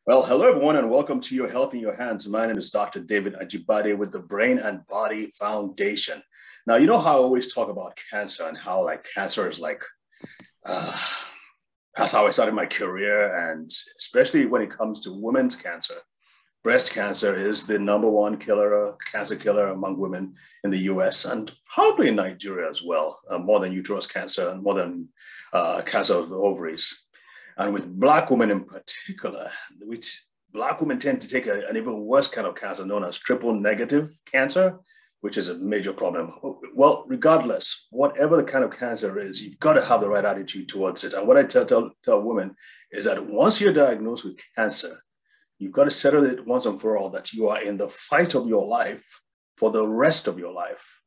Well, hello, everyone, and welcome to Your Health in Your Hands. My name is Dr. David Ajibade with the Brain and Body Foundation. Now, you know how I always talk about cancer and how cancer is that's how I started my career. And especially when it comes to women's cancer, breast cancer is the number one cancer killer among women in the US and probably in Nigeria as well, more than uterus cancer and more than cancer of the ovaries. And with Black women in particular, Black women tend to take an even worse kind of cancer known as triple negative cancer, which is a major problem. Well, regardless, whatever the kind of cancer is, you've got to have the right attitude towards it. And what I tell women is that once you're diagnosed with cancer, you've got to settle it once and for all that you are in the fight of your life for the rest of your life.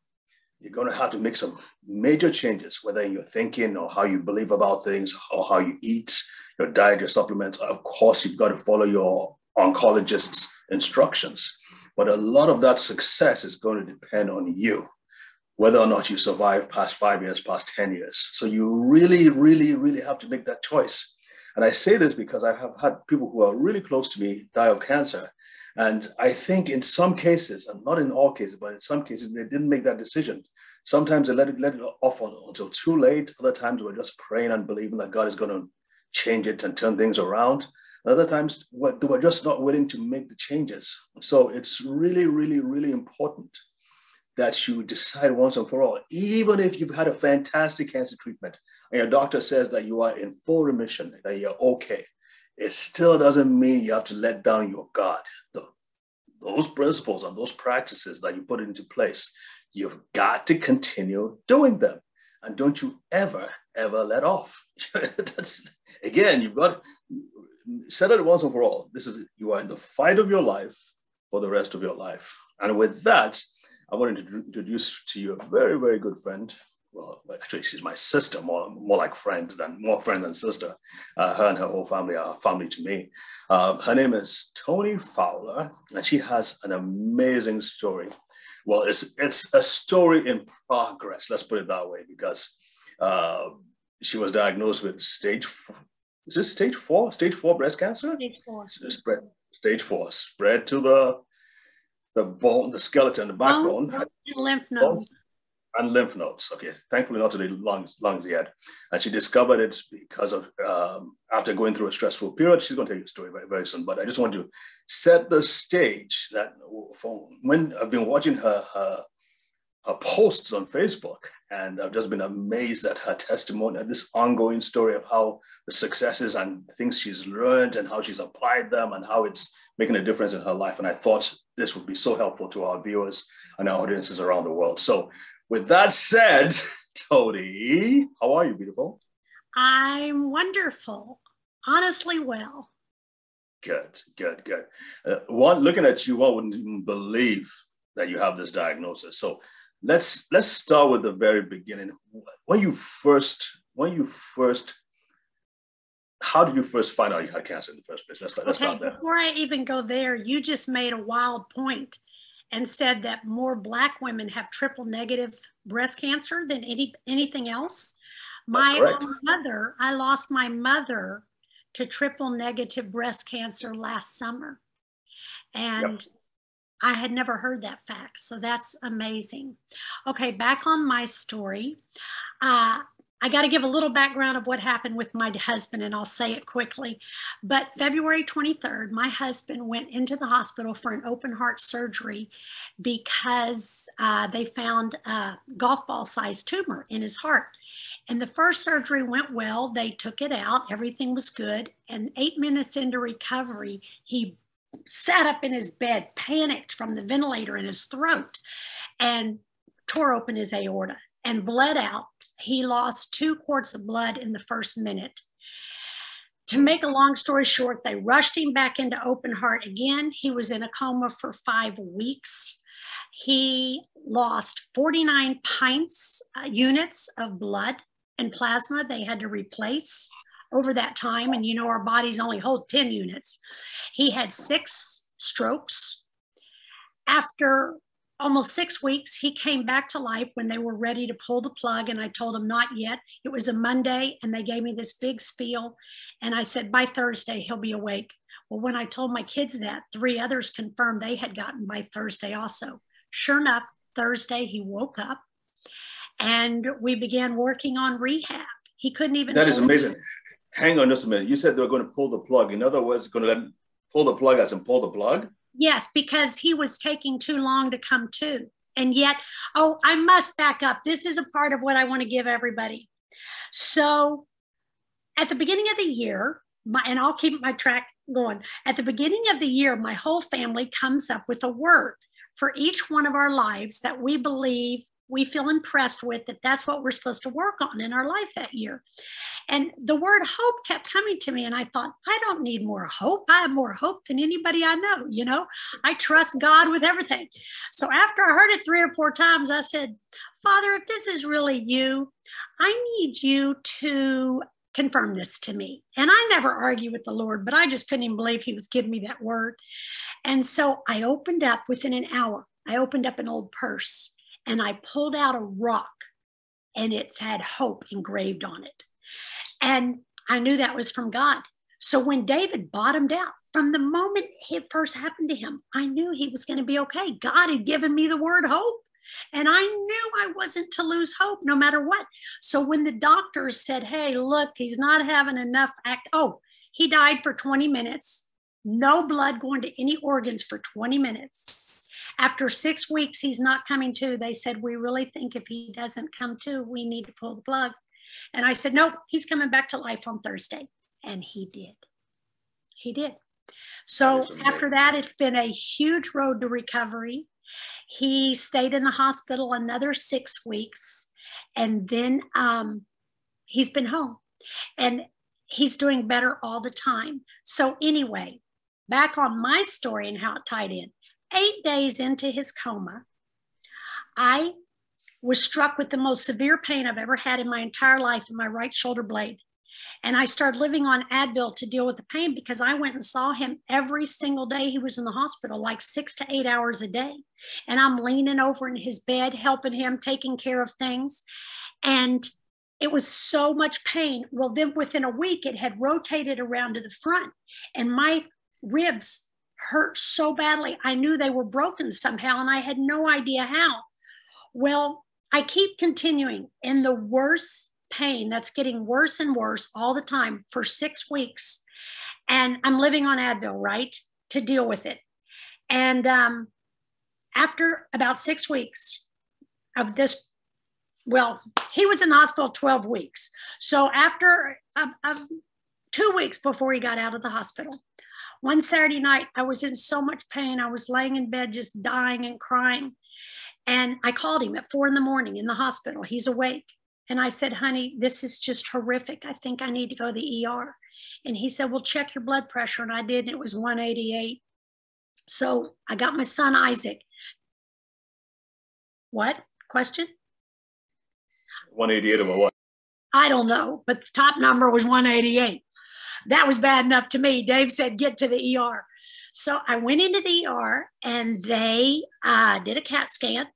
You're going to have to make some major changes, whether in your thinking or how you believe about things or how you eat, your diet, your supplements. Of course, you've got to follow your oncologist's instructions. But a lot of that success is going to depend on you, whether or not you survive past 5 years, past 10 years. So you really, really, really have to make that choice. And I say this because I have had people who are really close to me die of cancer. And I think in some cases, and not in all cases, but in some cases, they didn't make that decision. Sometimes they let it off until too late. Other times we're just praying and believing that God is going to change it and turn things around. Other times they were just not willing to make the changes. So it's really, really, really important that you decide once and for all, even if you've had a fantastic cancer treatment and your doctor says that you are in full remission, that you're okay, it still doesn't mean you have to let down your guard. Those principles and those practices that you put into place, you've got to continue doing them. And don't you ever, ever let off. Again, you've got to set it once and for all. You are in the fight of your life for the rest of your life. And with that, I wanted to introduce to you a very, very good friend. Well, actually, she's my sister, more like friend than sister. Her and her whole family are family to me. Her name is Toni Fowler, and she has an amazing story. Well, it's a story in progress, let's put it that way, because she was diagnosed with stage 4 breast cancer? Stage 4. Stage 4, spread to the bone, the skeleton, the backbone. And lymph nodes. And lymph nodes. Okay, thankfully not to the lungs yet. And she discovered it because of after going through a stressful period. She's going to tell you the story very, very soon. But I just want to set the stage that when I've been watching her posts on Facebook, and I've just been amazed at her testimony and this ongoing story of how the successes and things she's learned and how she's applied them and how it's making a difference in her life. And I thought this would be so helpful to our viewers and our audiences around the world. So with that said, Toni, how are you, beautiful? I'm wonderful. Honestly, well. Good. Looking at you, one wouldn't even believe that you have this diagnosis. So let's start with the very beginning. How did you first find out you had cancer in the first place? Let's start there. Before I even go there, you just made a wild point and said that more Black women have triple negative breast cancer than anything else. My own mother, I lost my mother to triple negative breast cancer last summer. And I had never heard that fact, so that's amazing. Okay, back on my story. I got to give a little background of what happened with my husband, and I'll say it quickly. But February 23rd, my husband went into the hospital for an open heart surgery because they found a golf ball sized tumor in his heart. And the first surgery went well. They took it out. Everything was good. And 8 minutes into recovery, he sat up in his bed, panicked from the ventilator in his throat, and tore open his aorta and bled out. He lost 2 quarts of blood in the first minute. To make a long story short, they rushed him back into open heart again. He was in a coma for 5 weeks. He lost 49 units of blood and plasma they had to replace over that time. And you know, our bodies only hold 10 units. He had 6 strokes. After almost 6 weeks, he came back to life when they were ready to pull the plug. And I told him not yet. It was a Monday and they gave me this big spiel. And I said, by Thursday, he'll be awake. Well, when I told my kids that, 3 others confirmed they had gotten by Thursday also. Sure enough, Thursday he woke up and we began working on rehab. He couldn't even. That is amazing. Hang on just a minute. You said they were going to pull the plug. In other words, going to let him pull the plug as in pull the plug? Yes, because he was taking too long to come to. And yet, oh, I must back up. This is a part of what I want to give everybody. So at the beginning of the year, and I'll keep my track going. At the beginning of the year, my whole family comes up with a word for each one of our lives that we believe, we feel impressed with, that that's what we're supposed to work on in our life that year. And the word hope kept coming to me. And I thought, I don't need more hope. I have more hope than anybody I know. You know, I trust God with everything. So after I heard it 3 or 4 times, I said, Father, if this is really you, I need you to confirm this to me. And I never argue with the Lord, but I just couldn't even believe he was giving me that word. And so I opened up within an hour. I opened up an old purse and I pulled out a rock and it's had hope engraved on it. And I knew that was from God. So when David bottomed out, from the moment it first happened to him, I knew he was going to be okay. God had given me the word hope. And I knew I wasn't to lose hope no matter what. So when the doctors said, hey, look, he's not having enough he died for 20 minutes. No blood going to any organs for 20 minutes. After 6 weeks, he's not coming to. They said, we really think if he doesn't come to, we need to pull the plug. And I said, nope, he's coming back to life on Thursday. And he did. He did. So after that, it's been a huge road to recovery. He stayed in the hospital another 6 weeks. And then he's been home. And he's doing better all the time. So anyway, back on my story and how it tied in. 8 days into his coma, I was struck with the most severe pain I've ever had in my entire life in my right shoulder blade. And I started living on Advil to deal with the pain because I went and saw him every single day he was in the hospital, like 6 to 8 hours a day. And I'm leaning over in his bed, helping him, taking care of things. And it was so much pain. Well, then within a week, it had rotated around to the front and my ribs hurt so badly. I knew they were broken somehow and I had no idea how. Well, I keep continuing in the worst pain that's getting worse and worse all the time for 6 weeks. And I'm living on Advil, right, to deal with it. And after about 6 weeks of this, well, he was in the hospital 12 weeks. So after 2 weeks before he got out of the hospital, one Saturday night, I was in so much pain. I was laying in bed just dying and crying. And I called him at 4 a.m. in the hospital. He's awake. And I said, honey, this is just horrific. I think I need to go to the ER. And he said, well, check your blood pressure. And I did, and it was 188. So I got my son, Isaac. What? Question? 188 over what? I don't know, but the top number was 188. That was bad enough to me. Dave said, get to the ER. So I went into the ER and they did a CAT scan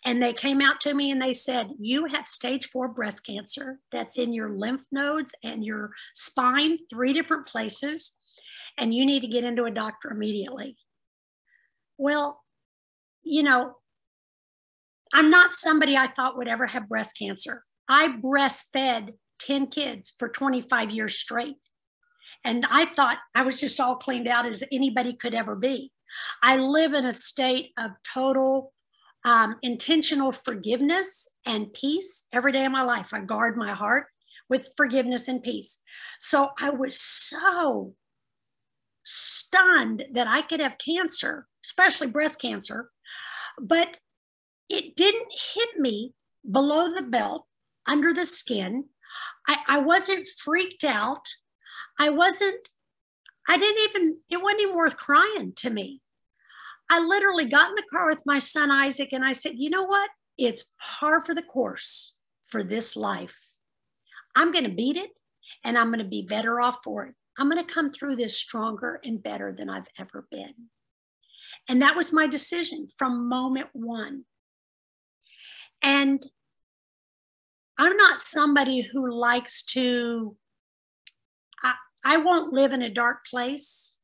and they came out to me and they said, you have stage 4 breast cancer that's in your lymph nodes and your spine, 3 different places, and you need to get into a doctor immediately. Well, you know, I'm not somebody I thought would ever have breast cancer. I breastfed 10 kids for 25 years straight. And I thought I was just all cleaned out as anybody could ever be. I live in a state of total intentional forgiveness and peace every day of my life. I guard my heart with forgiveness and peace. So I was so stunned that I could have cancer, especially breast cancer, but it didn't hit me below the belt, under the skin. I wasn't freaked out. it wasn't even worth crying to me. I literally got in the car with my son, Isaac, and I said, you know what? It's par for the course for this life. I'm going to beat it and I'm going to be better off for it. I'm going to come through this stronger and better than I've ever been. And that was my decision from moment one. And I'm not somebody who likes to, I won't live in a dark place.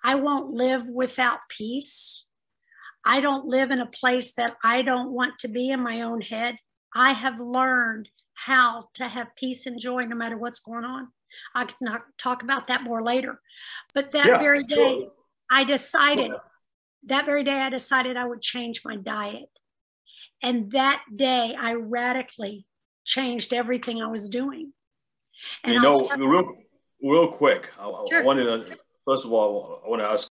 I won't live without peace. I don't live in a place that I don't want to be in my own head. I have learned how to have peace and joy no matter what's going on. I can talk about that more later. But that very day, I decided I would change my diet. And that day, I radically changed everything I was doing. And real quick, I wanted to, first of all, I want to ask